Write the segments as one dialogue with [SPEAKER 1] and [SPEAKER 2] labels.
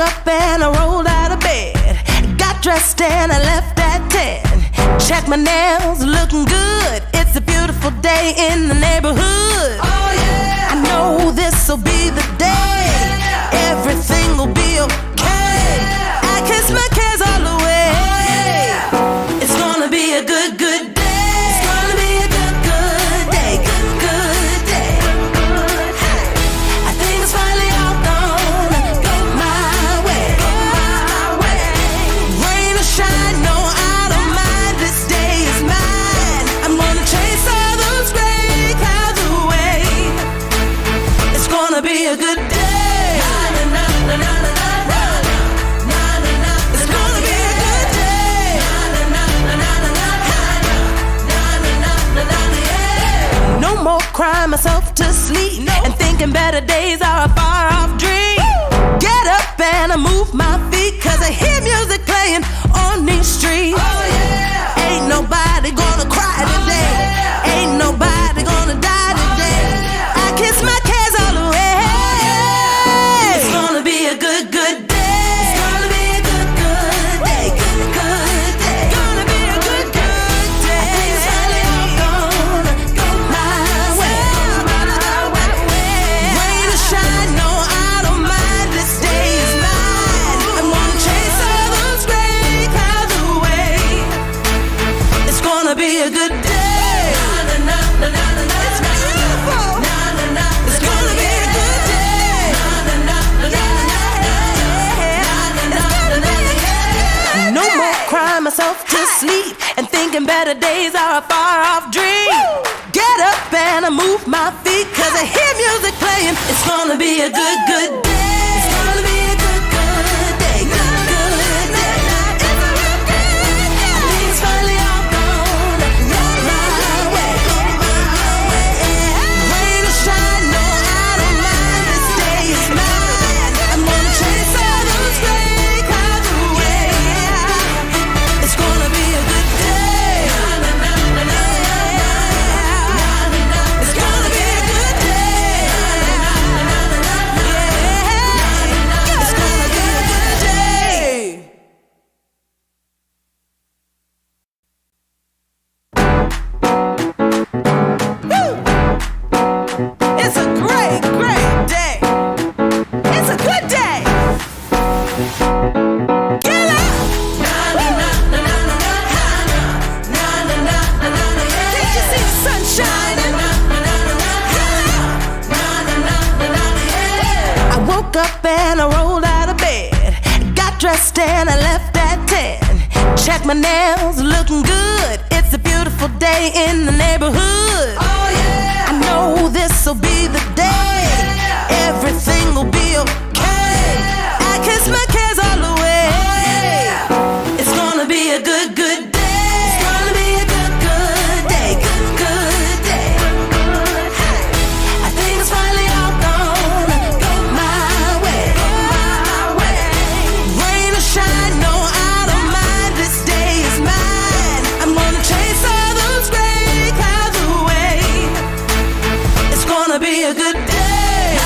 [SPEAKER 1] up and I rolled out of bed. Got dressed and I left at 10. Check my nails, looking good. It's a beautiful day in the neighborhood. Oh yeah! I know this'll be the day. Oh, yeah. Everything will be okay. Oh, yeah. I kiss my cares all away. Oh, yeah. It's gonna be a good, good day. It's gonna be a good, good day. Good, good day. Hey. I think it's finally all gonna go my way. Go my way. Rain or shine, no, I don't mind. This day is mine. I'm gonna chase all those gray clouds away. It's gonna be a good day. No more crying myself to sleep and thinking better days are a far off dream. Get up and I move my feet, cause I hear music playing on these streets. Oh yeah! Ain't nobody gonna cry today. Oh, yeah. Ain't nobody gonna die today. Oh, yeah. I kiss my cares all away. Oh, yeah. It's gonna be a good, good day. It's gonna be a good, good day. Good, good day. Gonna be a good, good day. I think it's finally all gonna go my way. Rain or shine, no, I don't mind. This day is mine. I'm gonna chase all those gray clouds away. It's gonna be a good day. It's beautiful. It's gonna be a good day. No more crying myself to sleep and thinking better days are a far off dream. Get up and I move my feet, cause I hear music playing. It's gonna be a good, good day. It's gonna be a good, good day. Good, good day. It's a good day. I think it's finally all gonna go my way. Go my way. Rain or shine, no, I don't mind. This day is mine. I'm gonna chase all those gray clouds away. It's gonna be a good day. It's gonna be a good day. It's gonna be a good day. Woo! It's a great, great day. It's a good day. Get up! Can't you see the sun shining? I woke up and I rolled out of bed. Got dressed and I left at 10. Check my nails, looking good. It's a beautiful day in the neighborhood. Oh yeah! I know this'll be the day. Oh, yeah. Everything will be okay. Oh, yeah. I kiss my cares all away. Oh, yeah. It's gonna be a good, good day. It's gonna be a good, good day. Good, good day. Hey. I think it's finally all gonna go my way. Go my way. Rain or shine, no, I don't mind. This day is mine. I'm gonna chase all those gray clouds away. It's gonna be a good day.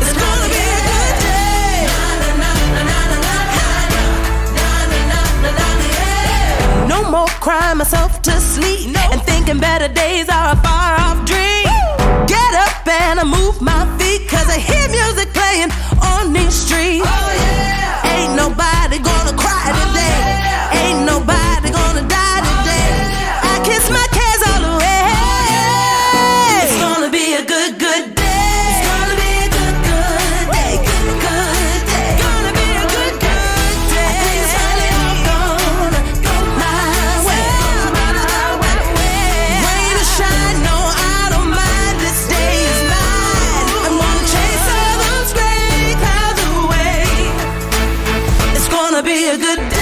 [SPEAKER 1] It's gonna be a good day. No more crying myself to sleep and thinking better days are a far off dream. Get up and I move my feet, cause I hear music playing on these streets. Oh yeah! Ain't nobody gonna cry today. Oh, yeah. Ain't nobody gonna die today. Oh, yeah. I kiss my cares all away. Oh, yeah. It's gonna be a good, good day. It's gonna be a good, good day. Good, good day. Gonna be a good, good day. I think it's finally all gonna go my way. Rain or shine, no, I don't mind. This day is mine. I'm gonna chase all those gray clouds away. It's gonna be a good day.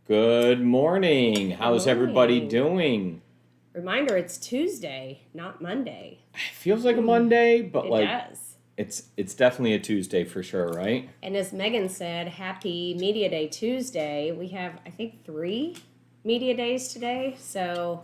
[SPEAKER 2] Good morning. How's everybody doing?
[SPEAKER 3] Reminder, it's Tuesday, not Monday.
[SPEAKER 2] It feels like a Monday, but
[SPEAKER 3] It
[SPEAKER 2] like
[SPEAKER 3] does.
[SPEAKER 2] it's definitely a Tuesday for sure, right?
[SPEAKER 3] And as Megan said, happy Media Day Tuesday. We have, I think, 3 media days today. So,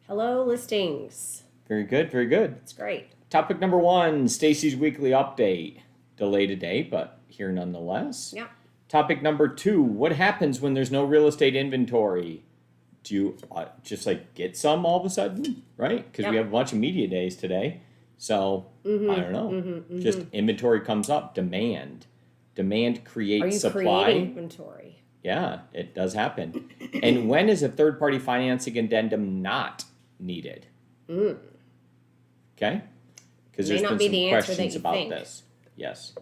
[SPEAKER 3] hello, listings.
[SPEAKER 2] Very good, very good.
[SPEAKER 3] It's great.
[SPEAKER 2] Topic number 1, Stacey's weekly update. Delayed a day, but here nonetheless.
[SPEAKER 3] Yeah.
[SPEAKER 2] Topic number 2, what happens when there's no real estate inventory? Do you just like get some all of a sudden, right? Because we have a bunch of media days today. So, I don't know. Just inventory comes up, demand. Demand creates supply.
[SPEAKER 3] Are you creating inventory?
[SPEAKER 2] Yeah, it does happen. And when is a third-party financing addendum not needed? Okay? Because there's been some questions about this. Yes.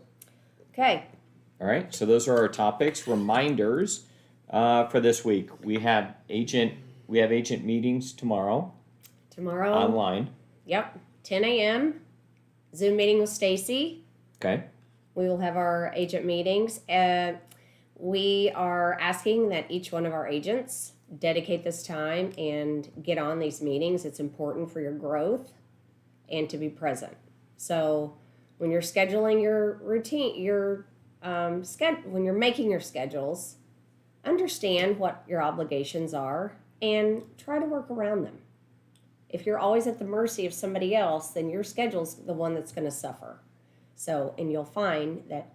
[SPEAKER 3] Okay.
[SPEAKER 2] All right, so those are our topics. Reminders for this week. We have agent meetings tomorrow.
[SPEAKER 3] Tomorrow.
[SPEAKER 2] Online.
[SPEAKER 3] Yep. 10 a.m. Zoom meeting with Stacey.
[SPEAKER 2] Okay.
[SPEAKER 3] We will have our agent meetings. We are asking that each one of our agents dedicate this time and get on these meetings. It's important for your growth and to be present. So when you're scheduling your routine, when you're making your schedules, understand what your obligations are and try to work around them. If you're always at the mercy of somebody else, then your schedule's the one that's going to suffer. So, and you'll find that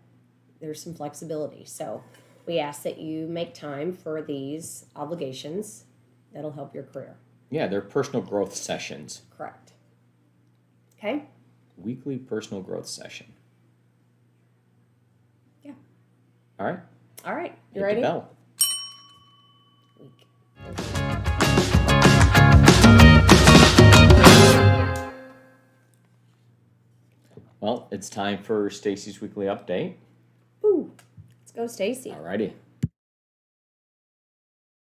[SPEAKER 3] there's some flexibility. So we ask that you make time for these obligations. That'll help your career.
[SPEAKER 2] Yeah, they're personal growth sessions.
[SPEAKER 3] Correct. Okay?
[SPEAKER 2] Weekly personal growth session.
[SPEAKER 3] Yeah.
[SPEAKER 2] All right.
[SPEAKER 3] All right. You
[SPEAKER 2] Hit
[SPEAKER 3] ready?
[SPEAKER 2] the bell. Well, it's time for Stacey's weekly update.
[SPEAKER 3] Woo. Let's go, Stacey.
[SPEAKER 2] All righty.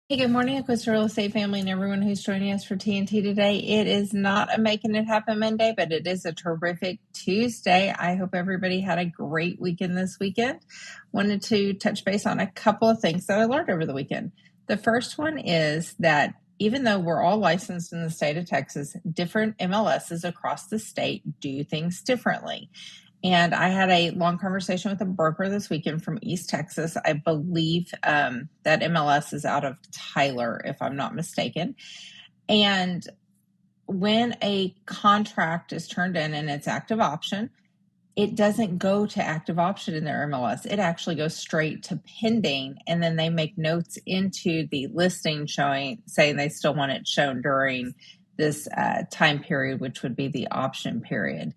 [SPEAKER 4] Hey, good morning, Acquisto Real Estate family and everyone who's joining us for TNT today. It is not a Making It Happen Monday, but it is a terrific Tuesday. I hope everybody had a great weekend this weekend. Wanted to touch base on a couple of things that I learned over the weekend. The first one is that even though we're all licensed in the state of Texas, different MLSs across the state do things differently. And I had a long conversation with a broker this weekend from East Texas. I believe that MLS is out of Tyler, if I'm not mistaken. And when a contract is turned in and it's active option, it doesn't go to active option in their MLS. It actually goes straight to pending, and then they make notes into the listing saying they still want it shown during this time period, which would be the option period.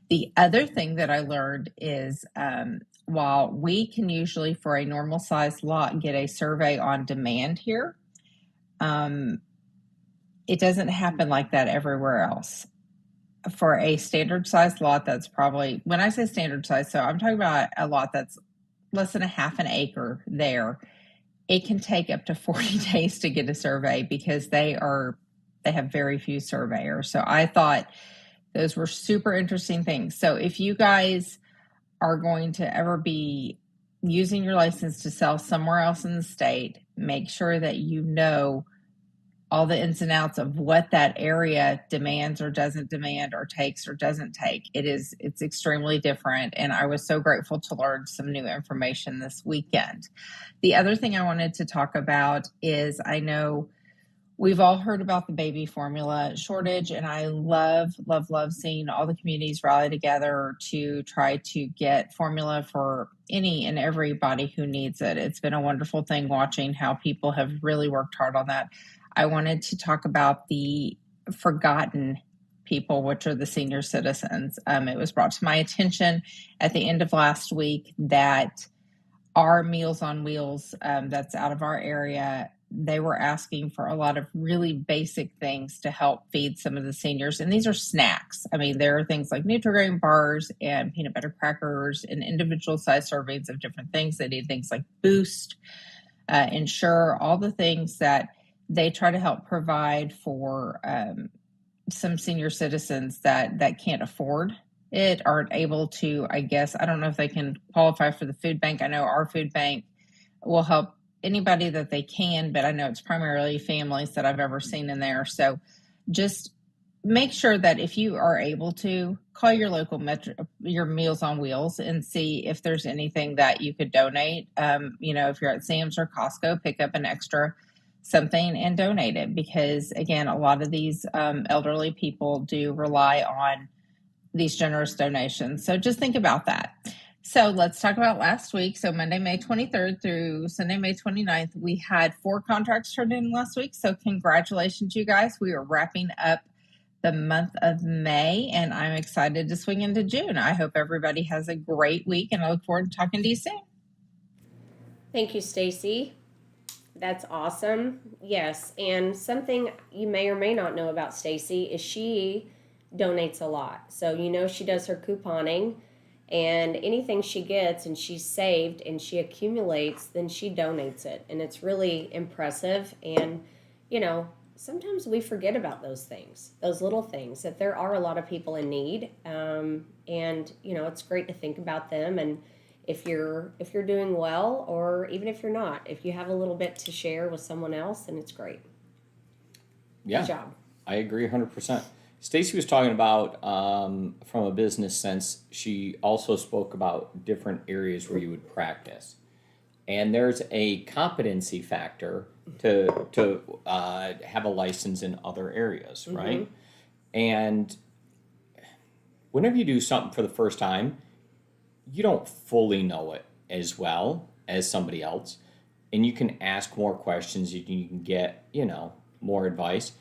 [SPEAKER 4] The other thing that I learned is while we can usually, for a normal size lot, get a survey on demand here, it doesn't happen like that everywhere else. For a standard size lot, that's probably, when I say standard size, so I'm talking about a lot that's less than a half an acre there, it can take up to 40 days to get a survey because they have very few surveyors. So I thought those were super interesting things. So if you guys are going to ever be using your license to sell somewhere else in the state, make sure that you know all the ins and outs of what that area demands or doesn't demand or takes or doesn't take. It's extremely different. And I was so grateful to learn some new information this weekend. The other thing I wanted to talk about is I know we've all heard about the baby formula shortage, and I love seeing all the communities rally together to try to get formula for any and everybody who needs it. It's been a wonderful thing watching how people have really worked hard on that. I wanted to talk about the forgotten people, which are the senior citizens. It was brought to my attention at the end of last week that our Meals on Wheels, that's out of our area, they were asking for a lot of really basic things to help feed some of the seniors. And these are snacks. I mean, there are things like Nutri-Grain bars and peanut butter crackers and individual size servings of different things. They need things like Boost, Ensure, all the things that they try to help provide for some senior citizens that can't afford it, aren't able to, I guess, I don't know if they can qualify for the food bank. I know our food bank will help anybody that they can, but I know it's primarily families that I've ever seen in there. So just make sure that if you are able to, call your local your Meals on Wheels and see if there's anything that you could donate. If you're at Sam's or Costco, pick up an extra something and donate it, because again, a lot of these elderly people do rely on these generous donations. So just think about that. So let's talk about last week. So Monday, May 23rd through Sunday, May 29th, we had 4 contracts turned in last week. So congratulations, you guys. We are wrapping up the month of May, and I'm excited to swing into June. I hope everybody has a great week, and I look forward to talking to you soon.
[SPEAKER 3] Thank you, Stacey. That's awesome. Yes, and something you may or may not know about Stacey is she donates a lot. So she does her couponing, and anything she gets and she's saved and she accumulates, then she donates it. And it's really impressive. And, sometimes we forget about those things, those little things, that there are a lot of people in need. And, it's great to think about them. And if you're doing well, or even if you're not, if you have a little bit to share with someone else, then it's great.
[SPEAKER 2] Yeah,
[SPEAKER 3] Good job.
[SPEAKER 2] I agree 100%. Stacey was talking about, from a business sense, she also spoke about different areas where you would practice. And there's a competency factor to have a license in other areas, right? And whenever you do something for the first time, you don't fully know it as well as somebody else. And you can ask more questions, you can get, more advice.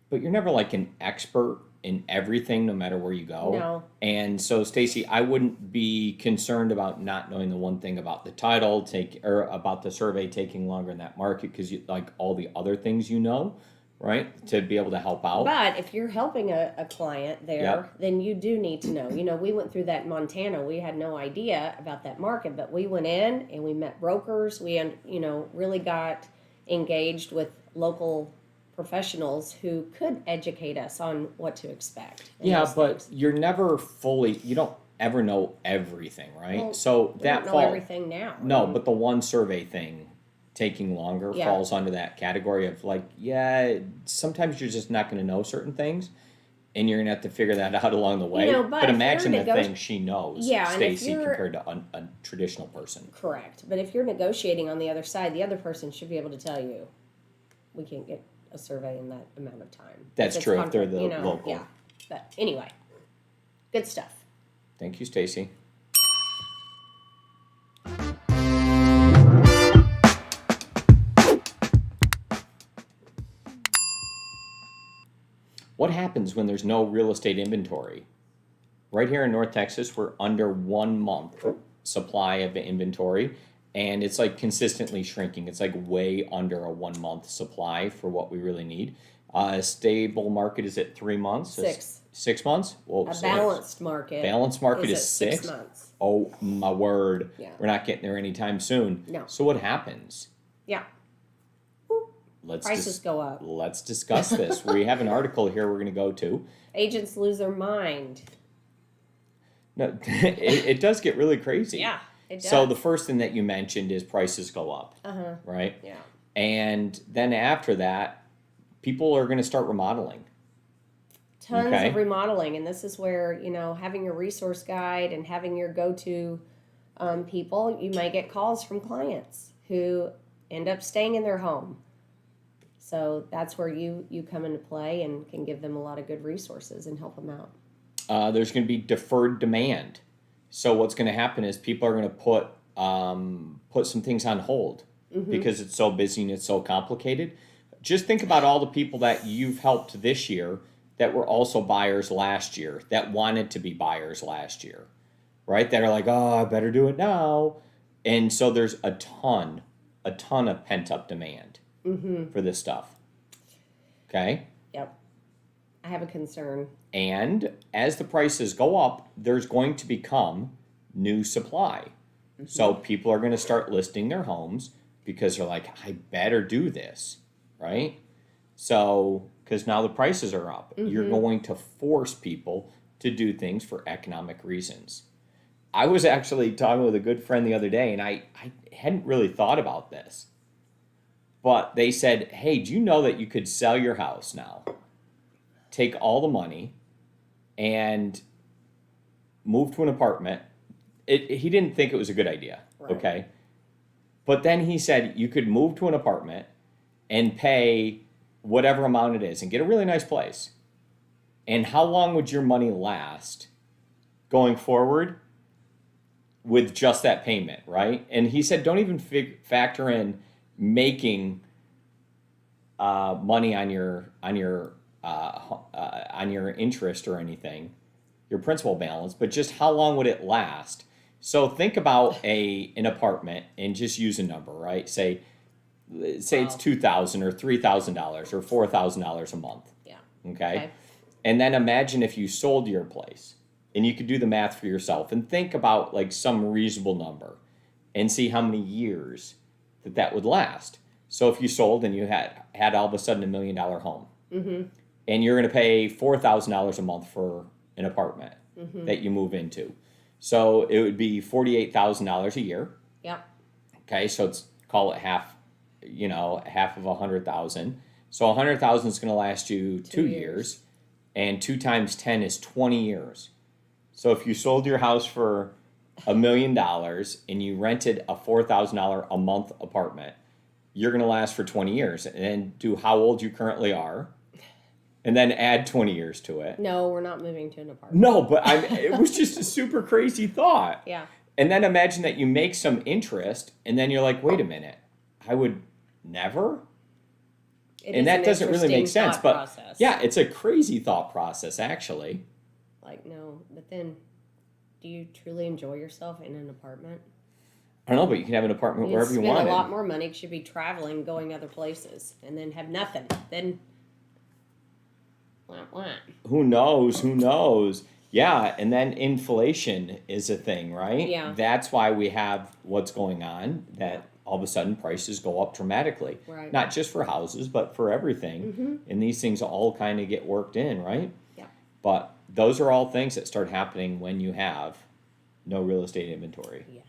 [SPEAKER 2] But you're never like an expert in everything, no matter where you go.
[SPEAKER 3] No.
[SPEAKER 2] And so, Stacey, I wouldn't be concerned about not knowing the one thing about the title, or about the survey taking longer in that market, because you like all the other things, right, to be able to help out.
[SPEAKER 3] But if you're helping a client there,
[SPEAKER 2] Yep.
[SPEAKER 3] then you do need to know. We went through that in Montana. We had no idea about that market, but we went in and we met brokers. We, really got engaged with local professionals who could educate us on what to expect.
[SPEAKER 2] Yeah, but you don't ever know everything, right?
[SPEAKER 3] Well,
[SPEAKER 2] so
[SPEAKER 3] We
[SPEAKER 2] that
[SPEAKER 3] don't know everything now.
[SPEAKER 2] No, but the one survey thing taking longer
[SPEAKER 3] Yeah.
[SPEAKER 2] falls under that category of sometimes you're just not going to know certain things, and you're going to have to figure that out along the way.
[SPEAKER 3] But if
[SPEAKER 2] imagine
[SPEAKER 3] you're
[SPEAKER 2] the things she knows,
[SPEAKER 3] Yeah, and if
[SPEAKER 2] Stacey,
[SPEAKER 3] you're-
[SPEAKER 2] compared to a traditional person.
[SPEAKER 3] Correct. But if you're negotiating on the other side, the other person should be able to tell you, we can't get a survey in that amount of time.
[SPEAKER 2] That's
[SPEAKER 3] It's
[SPEAKER 2] true, if they're
[SPEAKER 3] contract,
[SPEAKER 2] the local.
[SPEAKER 3] Yeah. But anyway, good stuff.
[SPEAKER 2] Thank you, Stacey. What happens when there's no real estate inventory? Right here in North Texas, we're under 1 month supply of inventory, and it's like consistently shrinking. It's like way under a 1 month supply for what we really need. A stable market is at 3 months.
[SPEAKER 3] 6.
[SPEAKER 2] 6 months? Whoa,
[SPEAKER 3] A
[SPEAKER 2] 6.
[SPEAKER 3] balanced market.
[SPEAKER 2] Balanced market
[SPEAKER 3] is
[SPEAKER 2] is
[SPEAKER 3] at 6
[SPEAKER 2] 6?
[SPEAKER 3] months.
[SPEAKER 2] Oh my word.
[SPEAKER 3] Yeah.
[SPEAKER 2] We're not getting there anytime soon.
[SPEAKER 3] No.
[SPEAKER 2] So what happens?
[SPEAKER 3] Yeah. Prices go up.
[SPEAKER 2] Let's discuss this. We have an article here we're going to go to.
[SPEAKER 3] Agents lose their mind.
[SPEAKER 2] No, it does get really crazy.
[SPEAKER 3] Yeah, it does.
[SPEAKER 2] So the first thing that you mentioned is prices go up, right?
[SPEAKER 3] Yeah.
[SPEAKER 2] And then after that, people are going to start remodeling.
[SPEAKER 3] Tons
[SPEAKER 2] Okay.
[SPEAKER 3] of remodeling, and this is where having your resource guide and having your go-to people, you may get calls from clients who end up staying in their home. So that's where you come into play and can give them a lot of good resources and help them out.
[SPEAKER 2] There's going to be deferred demand. So what's going to happen is people are going to put some things on hold because it's so busy and it's so complicated. Just think about all the people that you've helped this year that were also buyers last year, that wanted to be buyers last year, right? That are like, oh, I better do it now. And so there's a ton of pent-up demand for this stuff. Okay?
[SPEAKER 3] Yep. I have a concern.
[SPEAKER 2] And as the prices go up, there's going to become new supply. So people are going to start listing their homes because they're like, I better do this, right? So, because now the prices are up, you're going to force people to do things for economic reasons. I was actually talking with a good friend the other day, and I hadn't really thought about this. But they said, hey, do you know that you could sell your house now, take all the money, and move to an apartment? He didn't think it was a good idea,
[SPEAKER 3] Right.
[SPEAKER 2] okay? But then he said you could move to an apartment, and pay whatever amount it is and get a really nice place. And how long would your money last going forward with just that payment, right? And he said, don't even factor in making money on your interest or anything, your principal balance, but just how long would it last? So think about an apartment and just use a number, right? Say it's $2,000 or $3,000 or $4,000 a month.
[SPEAKER 3] Yeah.
[SPEAKER 2] Okay. And then imagine if you sold your place, and you could do the math for yourself and think about like some reasonable number and see how many years that would last. So if you sold and you had all of a sudden $1 million home, and you're going to pay $4,000 a month for an apartment that you move into. So it would be $48,000 a year.
[SPEAKER 3] Yep.
[SPEAKER 2] Okay. So call it half of 100,000. So 100,000 is going to last you 2 years. And 2 times 10 is 20 years. So if you sold your house for $1 million and you rented a $4,000 a month apartment, you're going to last for 20 years. And then do how old you currently are, and then add 20 years to it.
[SPEAKER 3] No, we're not moving to an apartment.
[SPEAKER 2] No, but it was just a super crazy thought.
[SPEAKER 3] Yeah.
[SPEAKER 2] And then imagine that you make some interest, and then you're like, wait a minute, I would never? And that doesn't really make sense. But
[SPEAKER 3] process.
[SPEAKER 2] yeah, it's a crazy thought process, actually.
[SPEAKER 3] Like, no, but then do you truly enjoy yourself in an apartment?
[SPEAKER 2] I don't know, but you can have an apartment
[SPEAKER 3] You
[SPEAKER 2] wherever you
[SPEAKER 3] spend
[SPEAKER 2] want.
[SPEAKER 3] a lot more money because you'd be traveling, going other places, and then have nothing. Then, wah.
[SPEAKER 2] Who knows? Yeah, and then inflation is a thing, right?
[SPEAKER 3] Yeah.
[SPEAKER 2] That's why we have what's going on, that all of a sudden prices go up dramatically.
[SPEAKER 3] Right.
[SPEAKER 2] Not just for houses, but for everything. And these things all kind of get worked in, right?
[SPEAKER 3] Yeah.
[SPEAKER 2] But those are all things that start happening when you have no real estate inventory.
[SPEAKER 3] Yes.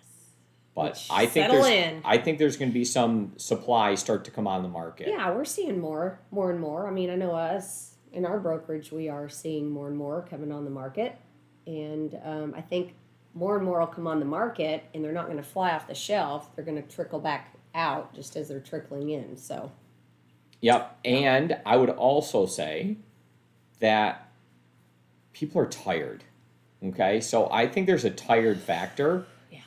[SPEAKER 2] But
[SPEAKER 3] Which,
[SPEAKER 2] I think
[SPEAKER 3] settle in.
[SPEAKER 2] I think there's going to be some supply start to come on the market.
[SPEAKER 3] Yeah, we're seeing more and more. I mean, I know us in our brokerage, we are seeing more and more coming on the market. And I think more and more will come on the market, and they're not going to fly off the shelf. They're going to trickle back out just as they're trickling in. So.
[SPEAKER 2] Yep. And I would also say that people are tired. Okay. So I think there's a tired factor.
[SPEAKER 3] Yeah.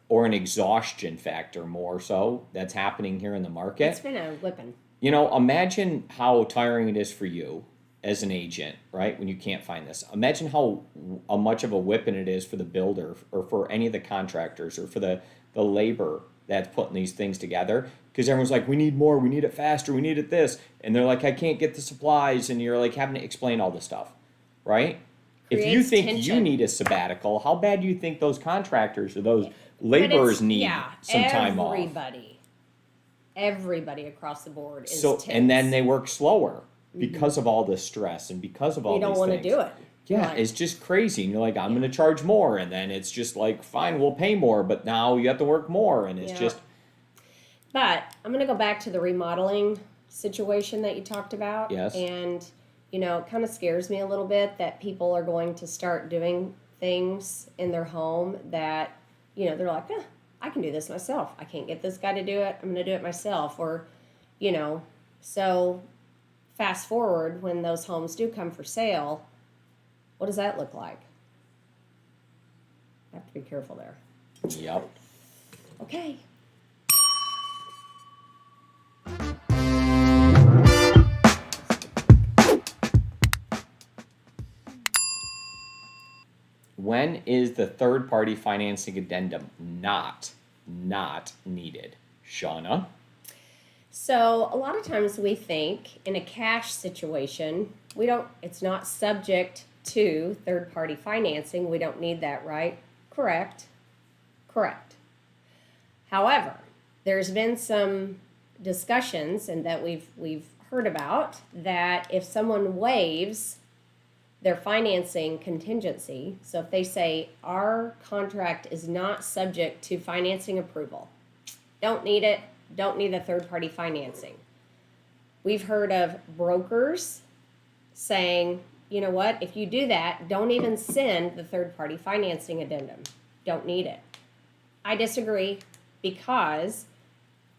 [SPEAKER 2] Or an exhaustion factor more so that's happening here in the market.
[SPEAKER 3] It's been a whipping.
[SPEAKER 2] You know, imagine how tiring it is for you as an agent, right? When you can't find this. Imagine how much of a whipping it is for the builder or for any of the contractors or for the labor that's putting these things together. Because everyone's like, we need more, we need it faster, we need it this. And they're like, I can't get the supplies. And you're like having to explain all this stuff, right? If you
[SPEAKER 3] Creates
[SPEAKER 2] think
[SPEAKER 3] tension.
[SPEAKER 2] you need a sabbatical, how bad do you think those contractors or those laborers need some time off?
[SPEAKER 3] Everybody across the board is
[SPEAKER 2] So,
[SPEAKER 3] tense.
[SPEAKER 2] and then they work slower because of all this stress and because of all
[SPEAKER 3] you don't
[SPEAKER 2] these
[SPEAKER 3] want to
[SPEAKER 2] things.
[SPEAKER 3] do it.
[SPEAKER 2] Yeah,
[SPEAKER 3] Like,
[SPEAKER 2] it's just crazy. And you're like, I'm going to charge more. And then it's just like, fine, we'll pay more. But now you have to work more. And it's
[SPEAKER 3] Yeah.
[SPEAKER 2] just,
[SPEAKER 3] But I'm going to go back to the remodeling situation that you talked about.
[SPEAKER 2] Yes.
[SPEAKER 3] And, you know, it kind of scares me a little bit that people are going to start doing things in their home that, you know, they're like, I can do this myself. I can't get this guy to do it. I'm going to do it myself. Or, you know, so fast forward when those homes do come for sale, what does that look like? I have to be careful there.
[SPEAKER 2] yep.
[SPEAKER 3] Okay.
[SPEAKER 2] When is the third-party financing addendum not needed? Shauna?
[SPEAKER 3] So a lot of times we think in a cash situation, it's not subject to third-party financing. We don't need that, right? Correct. However, there's been some discussions and that we've heard about that if someone waives their financing contingency, so if they say our contract is not subject to financing approval, don't need it, don't need the third-party financing. We've heard of brokers saying, you know what, if you do that, don't even send the third-party financing addendum. Don't need it. I disagree because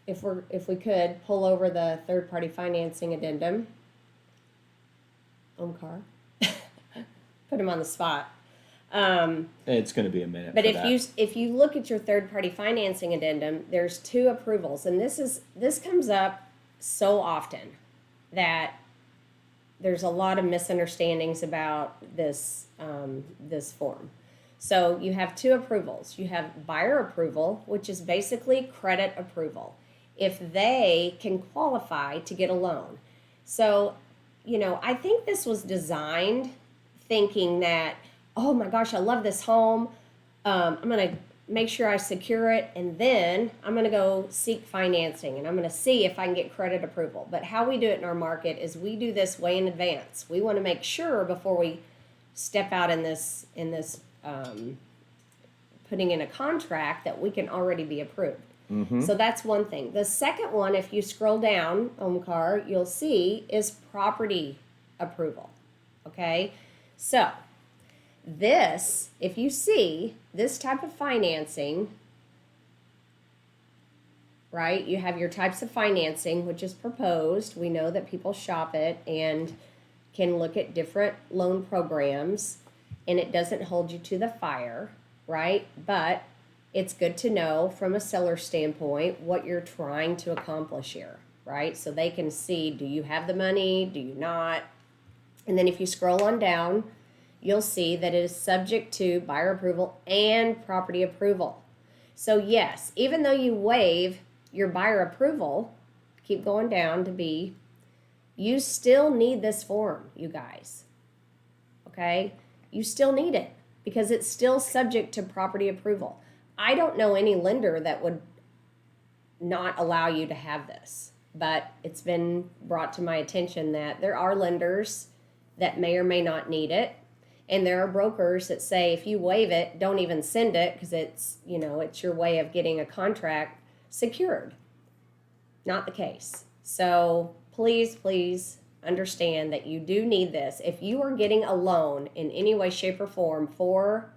[SPEAKER 3] if we could pull over the third party financing addendum. Omkar. Put him on the spot.
[SPEAKER 2] It's going to be a minute.
[SPEAKER 3] But
[SPEAKER 2] for
[SPEAKER 3] if
[SPEAKER 2] that.
[SPEAKER 3] if you look at your third party financing addendum, there's 2 approvals, and this comes up so often that there's a lot of misunderstandings about this this form. So you have 2 approvals. You have buyer approval, which is basically credit approval, if they can qualify to get a loan. So, I think this was designed thinking that, oh my gosh, I love this home. I'm going to make sure I secure it, and then I'm going to go seek financing, and I'm going to see if I can get credit approval. But how we do it in our market is we do this way in advance. We want to make sure before we step out in this putting in a contract that we can already be approved.
[SPEAKER 2] Mm-hmm.
[SPEAKER 3] So that's one thing. The second one, if you scroll down, Omkar, you'll see is property approval. Okay? So this, if you see this type of financing, right? You have your types of financing, which is proposed. We know that people shop it and can look at different loan programs, and it doesn't hold you to the fire, right? But it's good to know from a seller standpoint what you're trying to accomplish here, right? So they can see, do you have the money? Do you not? And then if you scroll on down, you'll see that it is subject to buyer approval and property approval. So yes, even though you waive your buyer approval, keep going down to B, you still need this form, you guys. Okay? You still need it because it's still subject to property approval. I don't know any lender that would not allow you to have this, but it's been brought to my attention that there are lenders that may or may not need it. And there are brokers that say, if you waive it, don't even send it because it's, it's your way of getting a contract secured. Not the case. So please understand that you do need this. If you are getting a loan in any way, shape, or form for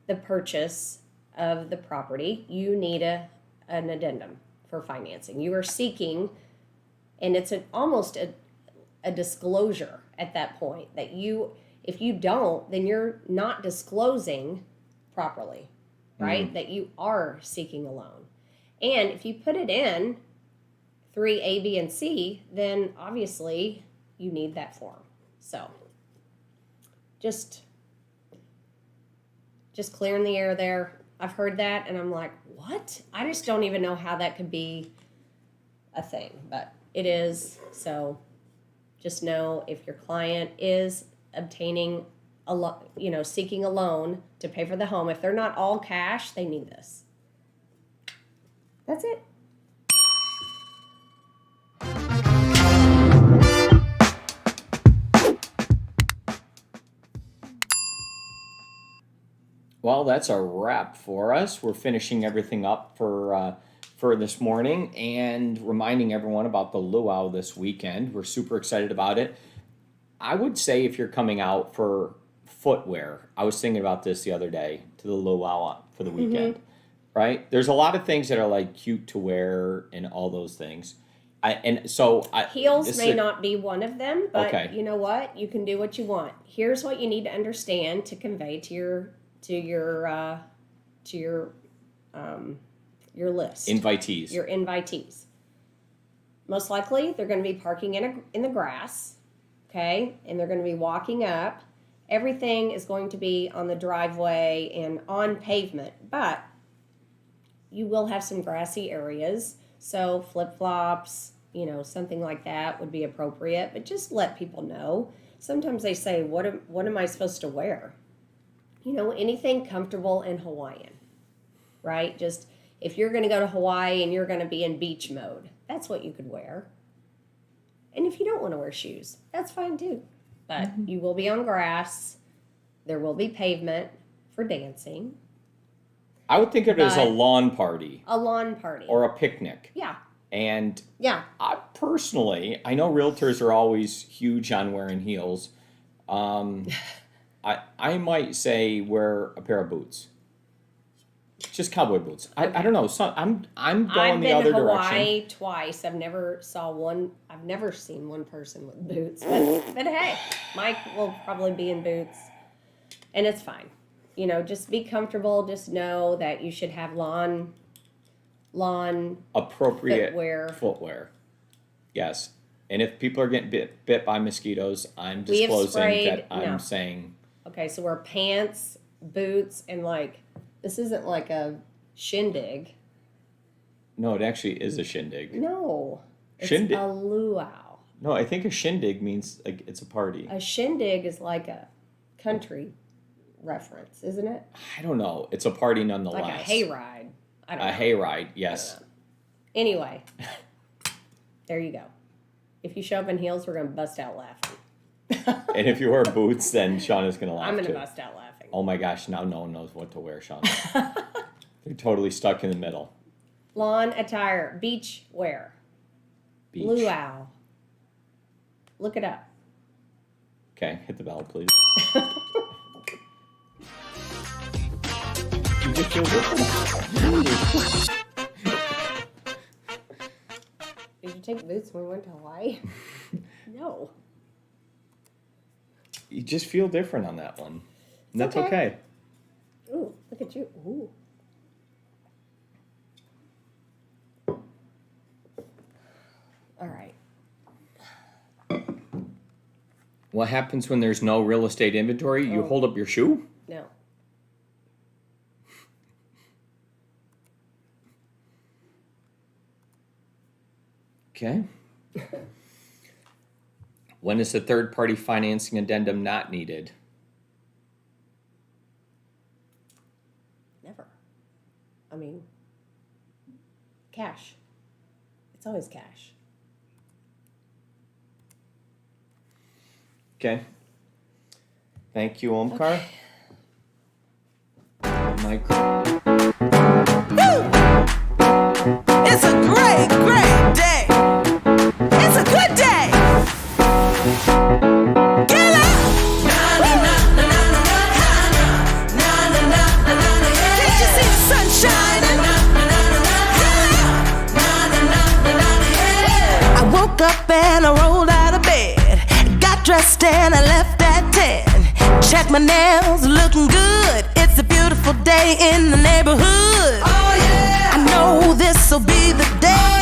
[SPEAKER 3] the purchase of the property, you need an addendum for financing. You are seeking, and it's almost a disclosure at that point that if you don't, then you're not disclosing properly, right? That you are seeking a loan. And if you put it in 3A, B, and C, then obviously you need that form. So just clearing the air there. I've heard that and I'm like, what? I just don't even know how that could be a thing, but it is. So just know if your client is obtaining seeking a loan to pay for the home, if they're not all cash, they need this. That's it.
[SPEAKER 2] Well, that's a wrap for us. We're finishing everything up for this morning and reminding everyone about the luau this weekend. We're super excited about it. I would say if you're coming out for footwear, I was thinking about this the other day, to the luau for the weekend, right? There's a lot of things that are like cute to wear and all those things.
[SPEAKER 3] Heels may not be one of them, but
[SPEAKER 2] okay.
[SPEAKER 3] You know what? You can do what you want. Here's what you need to understand to convey to your list.
[SPEAKER 2] Invitees.
[SPEAKER 3] Your invitees. Most likely, they're going to be parking in the grass, okay? And they're going to be walking up. Everything is going to be on the driveway and on pavement, but you will have some grassy areas. So flip-flops, something like that would be appropriate, but just let people know. Sometimes they say, what am I supposed to wear? Anything comfortable in Hawaiian, right? Just if you're going to go to Hawaii and you're going to be in beach mode, that's what you could wear. And if you don't want to wear shoes, that's fine too. But you will be on grass. There will be pavement for dancing.
[SPEAKER 2] I would think of it as a lawn party.
[SPEAKER 3] A lawn party.
[SPEAKER 2] Or a picnic.
[SPEAKER 3] Yeah.
[SPEAKER 2] And
[SPEAKER 3] yeah,
[SPEAKER 2] I know realtors are always huge on wearing heels. I might say wear a pair of boots. just cowboy boots. I don't know. So I'm going the other
[SPEAKER 3] I've been to Hawaii
[SPEAKER 2] direction.
[SPEAKER 3] twice. I've never seen one person with boots. But hey, Mike will probably be in boots, and it's fine. You know, just be comfortable. Just know that you should have lawn
[SPEAKER 2] Appropriate
[SPEAKER 3] footwear.
[SPEAKER 2] Yes. And if people are getting bit by mosquitoes, I'm
[SPEAKER 3] We have
[SPEAKER 2] disclosing
[SPEAKER 3] sprayed-
[SPEAKER 2] that I'm
[SPEAKER 3] no.
[SPEAKER 2] saying
[SPEAKER 3] Okay, so wear pants, boots, and this isn't like a shindig.
[SPEAKER 2] no, it actually is a shindig.
[SPEAKER 3] No, it's
[SPEAKER 2] Shindig.
[SPEAKER 3] a luau.
[SPEAKER 2] No, I think a shindig means like it's a party.
[SPEAKER 3] A shindig is like a country reference, isn't it?
[SPEAKER 2] I don't know. It's a party nonetheless.
[SPEAKER 3] Like a hayride. I don't
[SPEAKER 2] A
[SPEAKER 3] know.
[SPEAKER 2] hayride, yes.
[SPEAKER 3] Anyway, there you go. If you show up in heels, we're gonna bust out laughing.
[SPEAKER 2] And if you wear boots, then Shauna's gonna laugh
[SPEAKER 3] I'm gonna
[SPEAKER 2] too.
[SPEAKER 3] bust out laughing.
[SPEAKER 2] Oh my gosh! Now no one knows what to wear, Shauna. They're totally stuck in the middle.
[SPEAKER 3] Lawn attire, beach wear,
[SPEAKER 2] Beach.
[SPEAKER 3] luau. Look it up.
[SPEAKER 2] Okay, hit the bell, please. You just feel different.
[SPEAKER 3] Did you take boots when we went to Hawaii? No.
[SPEAKER 2] You just feel different on that one. And that's
[SPEAKER 3] okay.
[SPEAKER 2] okay.
[SPEAKER 3] Ooh, look at you. Ooh. All right.
[SPEAKER 2] What happens when there's no real estate inventory? You
[SPEAKER 3] Oh.
[SPEAKER 2] hold up your shoe?
[SPEAKER 3] No.
[SPEAKER 2] Okay. When is the third-party financing addendum not needed?
[SPEAKER 3] Never. I mean, cash. It's always cash.
[SPEAKER 2] Okay. Thank you, Omkar. Micro.
[SPEAKER 1] It's a great, great day. It's a good day. Get up. Can't you see the sun shining? I woke up and I rolled out of bed. Got dressed and I left at 10. Check my nails, looking good. It's a beautiful day in the neighborhood. Oh yeah. I know this'll be the day.